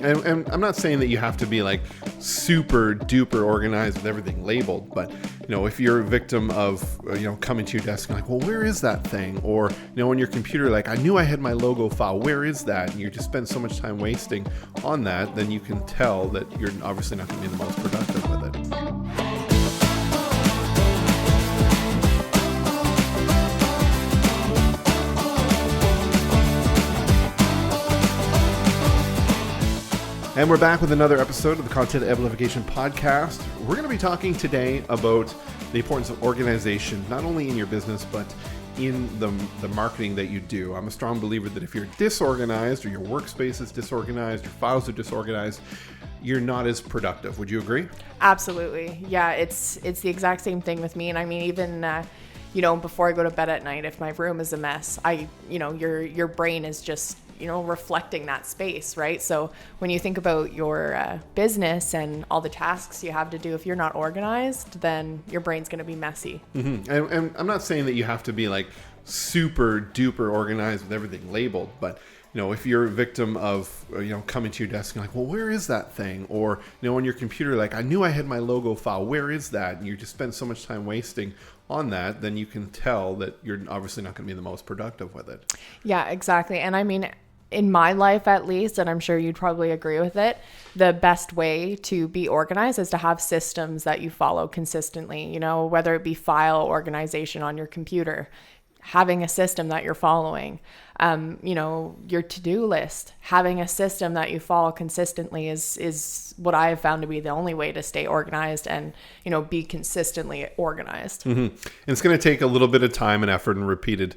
And I'm not saying that you have to be like super duper organized with everything labeled, but if you're a victim of coming to your desk and like, well, where is that thing? Or on your computer, like, I knew I had my logo file, where is that? And you just spend so much time wasting on that, then you can tell that you're obviously not going to be the most productive with it. And we're back with another episode of the Content Amplification Podcast. We're going to be talking today about the importance of organization, not only in your business, but in the marketing that you do. I'm a strong believer that if you're disorganized or your workspace is disorganized, your files are disorganized, you're not as productive. Would you agree? Absolutely. Yeah, it's the exact same thing with me. And I mean, even before I go to bed at night, if my room is a mess, your brain is just reflecting that space, right? So when you think about your business and all the tasks you have to do, if you're not organized, then your brain's going to be messy. Mm-hmm. And I'm not saying that you have to be like super duper organized with everything labeled, but if you're a victim of, coming to your desk and like, well, where is that thing? Or, on your computer, like, I knew I had my logo file, where is that? And you just spend so much time wasting on that, then you can tell that you're obviously not going to be the most productive with it. Yeah, exactly. And I mean, in my life at least, and I'm sure you'd probably agree with it, the best way to be organized is to have systems that you follow consistently, whether it be file organization on your computer, having a system that you're following, your to-do list, having a system that you follow consistently is what I have found to be the only way to stay organized and, be consistently organized. Mm-hmm. And it's going to take a little bit of time and effort and repeated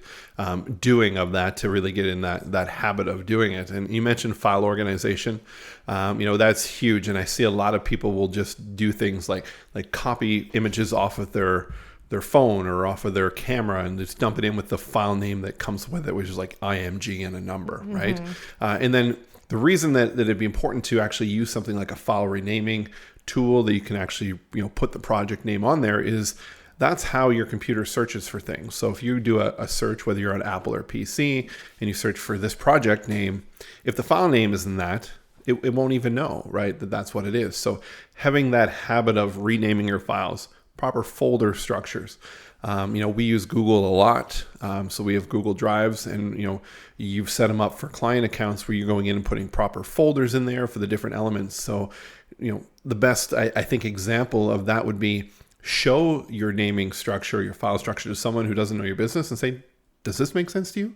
doing of that to really get in that habit of doing it. And you mentioned file organization. That's huge. And I see a lot of people will just do things like copy images off of their phone or off of their camera and just dump it in with the file name that comes with it, which is like IMG and a number, right? And then the reason that it'd be important to actually use something like a file renaming tool that you can actually put the project name on there is that's how your computer searches for things. So if you do a search, whether you're on Apple or PC, and you search for this project name, if the file name isn't that, it won't even know, right, that's what it is. So having that habit of renaming your files, proper folder structures. We use Google a lot. So we have Google Drives and, you've set them up for client accounts where you're going in and putting proper folders in there for the different elements. So, the best, I think, example of that would be show your naming structure, your file structure to someone who doesn't know your business and say, does this make sense to you?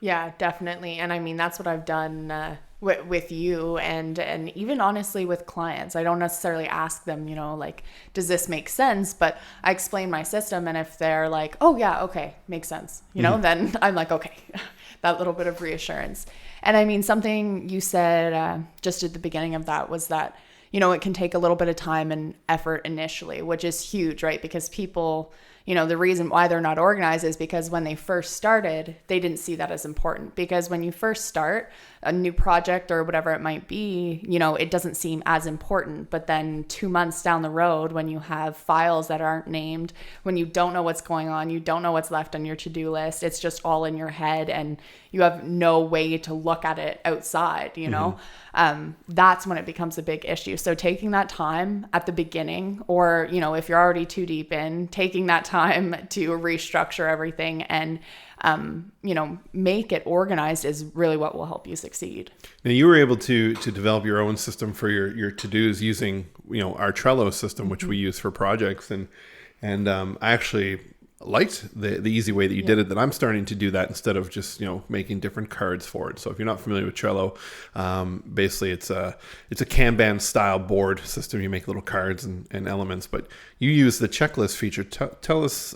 Yeah, definitely. And I mean, that's what I've done with you and even honestly with clients. I don't necessarily ask them, does this make sense? But I explain my system. And if they're like, oh yeah, okay, makes sense, then I'm like, okay, that little bit of reassurance. And I mean, something you said just at the beginning of that was that, it can take a little bit of time and effort initially, which is huge, right? Because people, the reason why they're not organized is because when they first started, they didn't see that as important. Because when you first start a new project or whatever it might be, it doesn't seem as important. But then 2 months down the road, when you have files that aren't named, when you don't know what's going on, you don't know what's left on your to-do list, it's just all in your head and you have no way to look at it outside, that's when it becomes a big issue. So taking that time at the beginning, or, if you're already too deep in, taking that time to restructure everything and make it organized is really what will help you succeed. Now, you were able to develop your own system for your to-dos using, our Trello system, which we use for projects. And I actually liked the easy way that you did it, that I'm starting to do that instead of just, making different cards for it. So if you're not familiar with Trello, basically it's a Kanban style board system. You make little cards and elements, but you use the checklist feature. Tell us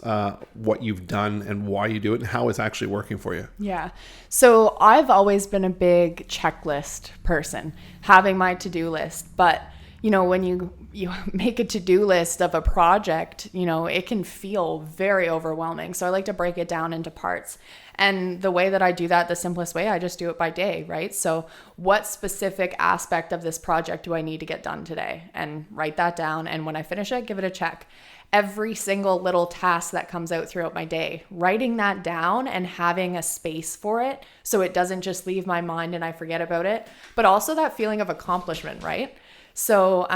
what you've done and why you do it and how it's actually working for you. Yeah. So I've always been a big checklist person, having my to-do list, but when you make a to-do list of a project, it can feel very overwhelming. So I like to break it down into parts. And the way that I do that, the simplest way, I just do it by day, right? So what specific aspect of this project do I need to get done today? And write that down. And when I finish it, give it a check. every single little task that comes out throughout my day, writing that down and having a space for it so it doesn't just leave my mind and I forget about it, but also that feeling of accomplishment, right? So,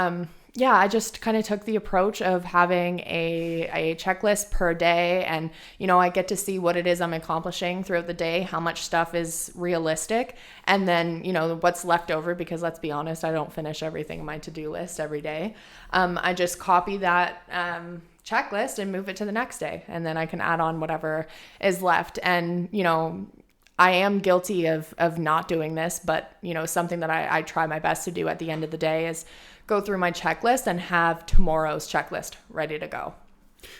yeah, I just kind of took the approach of having a checklist per day, and, I get to see what it is I'm accomplishing throughout the day, how much stuff is realistic, and then, what's left over, because let's be honest, I don't finish everything in my to-do list every day. I just copy that checklist and move it to the next day, and then I can add on whatever is left. And, I am guilty of not doing this, but, something that I try my best to do at the end of the day is go through my checklist and have tomorrow's checklist ready to go.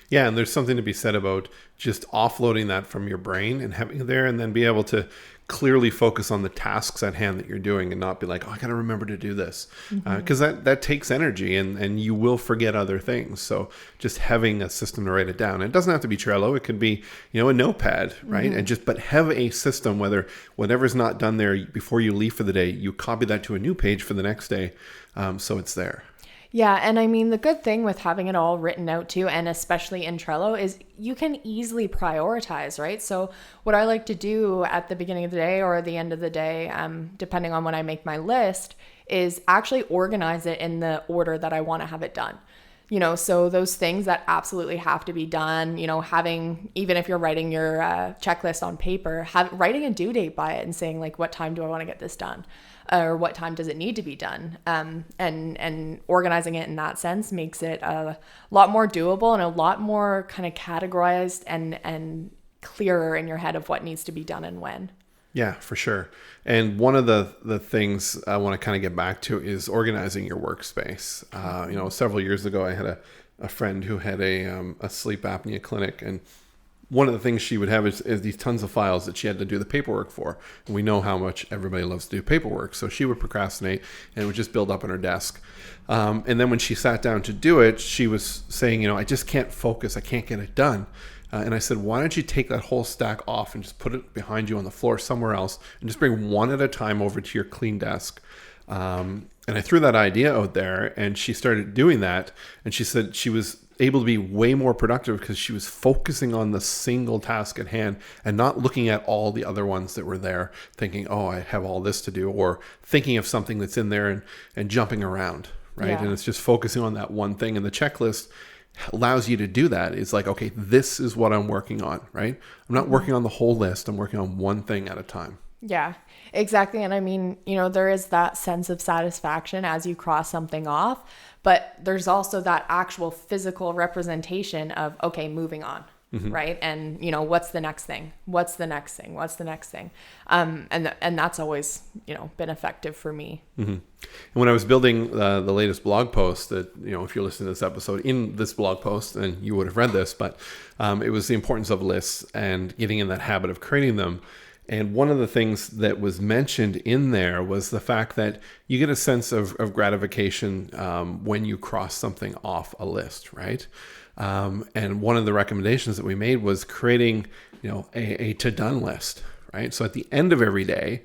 Yeah, and there's something to be said about just offloading that from your brain and having it there, and then be able to clearly focus on the tasks at hand that you're doing, and not be like, oh, I got to remember to do this, because that takes energy, and you will forget other things. So just having a system to write it down. It doesn't have to be Trello. It could be, a notepad, right? And but have a system, whatever's not done there before you leave for the day, you copy that to a new page for the next day, so it's there. Yeah, and I mean, the good thing with having it all written out too, and especially in Trello, is you can easily prioritize, right? So what I like to do at the beginning of the day or the end of the day, depending on when I make my list, is actually organize it in the order that I want to have it done. So those things that absolutely have to be done, having, even if you're writing your checklist on paper, writing a due date by it and saying, like, what time do I want to get this done? Or what time does it need to be done? And organizing it in that sense makes it a lot more doable and a lot more kind of categorized and clearer in your head of what needs to be done and when. Yeah, for sure. And one of the things I want to kind of get back to is organizing your workspace. Several years ago, I had a friend who had a sleep apnea clinic, and one of the things she would have is these tons of files that she had to do the paperwork for. And we know how much everybody loves to do paperwork. So she would procrastinate, and it would just build up on her desk. And then when she sat down to do it, she was saying, I just can't focus. I can't get it done. And I said, why don't you take that whole stack off and just put it behind you on the floor somewhere else, and just bring one at a time over to your clean desk. And I threw that idea out there, and she started doing that. And she said she was able to be way more productive because she was focusing on the single task at hand and not looking at all the other ones that were there, thinking, oh, I have all this to do, or thinking of something that's in there and jumping around, right? Yeah. And it's just focusing on that one thing. And the checklist allows you to do that. It's like, okay, this is what I'm working on, right? I'm not working on the whole list. I'm working on one thing at a time. Yeah, exactly. And I mean, there is that sense of satisfaction as you cross something off, but there's also that actual physical representation of, okay, moving on. Right. And, what's the next thing? What's the next thing? What's the next thing? And that's always, been effective for me. And when I was building the latest blog post that, if you're listening to this episode, in this blog post, and you would have read this, but it was the importance of lists and getting in that habit of creating them. And one of the things that was mentioned in there was the fact that you get a sense of gratification when you cross something off a list, right? And one of the recommendations that we made was creating, a to-done list, right? So at the end of every day,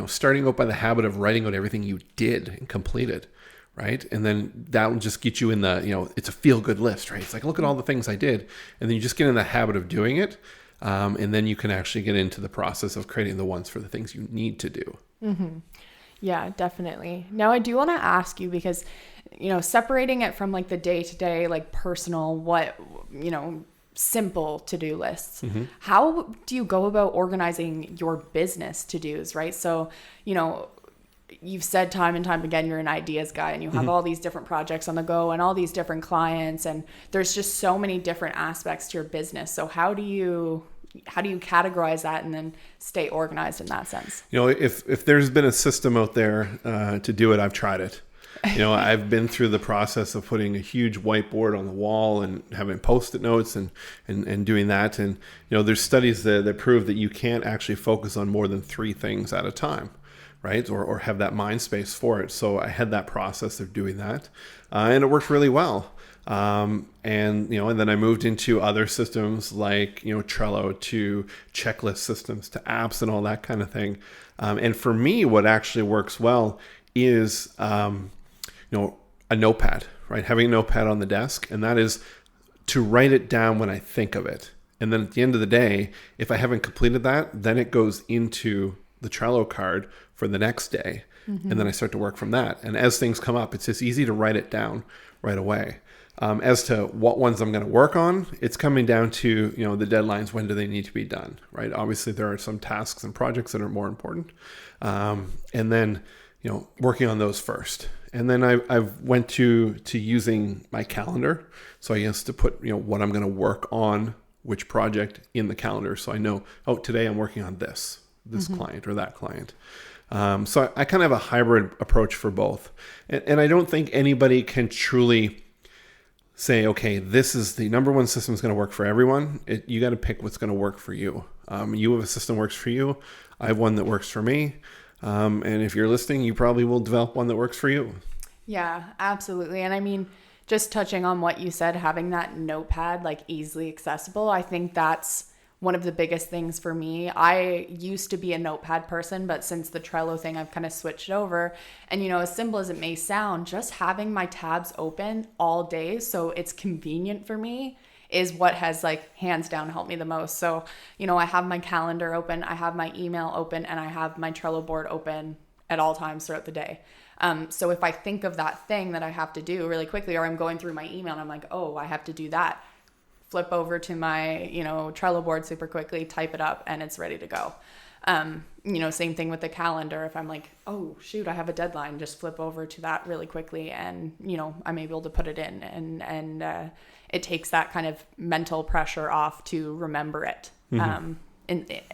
starting out by the habit of writing out everything you did and completed, right? And then that will just get you in the, it's a feel-good list, right? It's like, look at all the things I did. And then you just get in the habit of doing it. And then you can actually get into the process of creating the ones for the things you need to do. Yeah, definitely. Now I do want to ask you, because, separating it from like the day-to-day, like personal, simple to-do lists, how do you go about organizing your business to-dos, right? So, you've said time and time again, you're an ideas guy, and you have all these different projects on the go and all these different clients, and there's just so many different aspects to your business. So how do you categorize that and then stay organized in that sense? If there's been a system out there to do it, I've tried it. I've been through the process of putting a huge whiteboard on the wall and having Post-it notes and doing that. And, there's studies that prove that you can't actually focus on more than 3 things at a time, right? Or have that mind space for it. So I had that process of doing that, and it worked really well. And then I moved into other systems like, Trello, to checklist systems, to apps and all that kind of thing. And for me, what actually works well is, a notepad, right? Having a notepad on the desk. And that is to write it down when I think of it. And then at the end of the day, if I haven't completed that, then it goes into the Trello card for the next day. And then I start to work from that. And as things come up, it's just easy to write it down right away. As to what ones I'm going to work on, it's coming down to, the deadlines. When do they need to be done, right? Obviously, there are some tasks and projects that are more important. And then, working on those first. And then I've went to using my calendar. So I used to put, what I'm going to work on, which project in the calendar. So I know, today I'm working on this client or that client. So I kind of have a hybrid approach for both. And I don't think anybody can truly say, okay, this is the number one system that's going to work for everyone. You got to pick what's going to work for you. You have a system that works for you. I have one that works for me. And if you're listening, you probably will develop one that works for you. Yeah, absolutely. And I mean, just touching on what you said, having that notepad like easily accessible, I think that's one of the biggest things for me. I used to be a notepad person, but since the Trello thing, I've kind of switched over. And, as simple as it may sound, just having my tabs open all day so it's convenient for me is what has like hands down helped me the most. So, I have my calendar open, I have my email open, and I have my Trello board open at all times throughout the day. So if I think of that thing that I have to do really quickly, or I'm going through my email and I'm like, oh, I have to do that, flip over to my, Trello board super quickly, type it up, and it's ready to go. Same thing with the calendar. If I'm like, oh shoot, I have a deadline, just flip over to that really quickly, and I'm able to put it in, and it takes that kind of mental pressure off to remember it.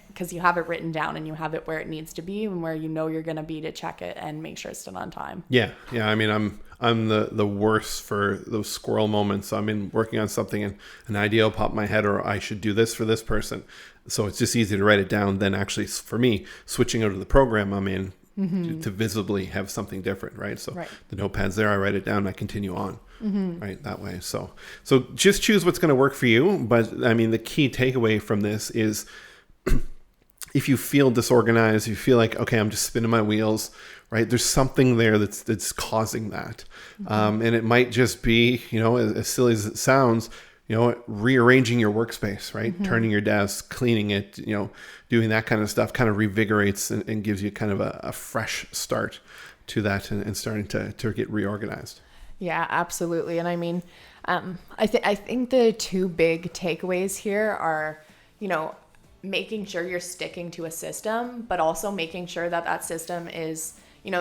Because you have it written down and you have it where it needs to be and where you're going to be to check it and make sure it's done on time. Yeah. I mean, I'm the worst for those squirrel moments. I'm working on something and an idea will pop in my head, or I should do this for this person. So it's just easy to write it down than actually, for me, switching out of the program I'm in to visibly have something different, right? So the notepad's there, I write it down, and I continue on, right, that way. So just choose what's going to work for you. But I mean, the key takeaway from this is, if you feel disorganized, you feel like, okay, I'm just spinning my wheels, right? There's something there that's causing that. And it might just be, as silly as it sounds, rearranging your workspace, right? Turning your desk, cleaning it, doing that kind of stuff kind of revigorates and gives you kind of a fresh start to that and starting to get reorganized. Yeah, absolutely. And I mean, I think the two big takeaways here are, making sure you're sticking to a system, but also making sure that system is,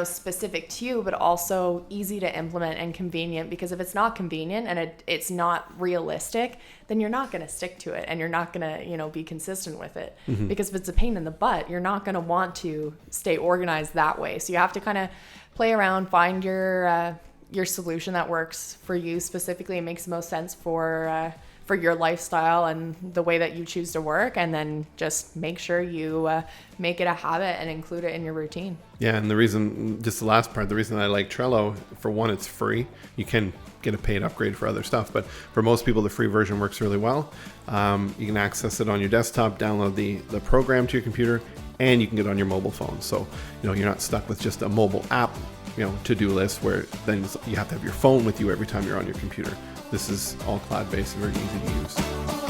specific to you, but also easy to implement and convenient. Because if it's not convenient and it's not realistic, then you're not going to stick to it and you're not going to, be consistent with it. Because if it's a pain in the butt, you're not going to want to stay organized that way. So you have to kind of play around, find your solution that works for you specifically and makes the most sense for your lifestyle and the way that you choose to work, and then just make sure you make it a habit and include it in your routine. Yeah, and the reason I like Trello, for one, it's free. You can get a paid upgrade for other stuff, but for most people, the free version works really well. You can access it on your desktop, download the program to your computer, and you can get it on your mobile phone. So, you're not stuck with just a mobile app, to-do list where then you have to have your phone with you every time you're on your computer. This is all cloud-based and very easy to use.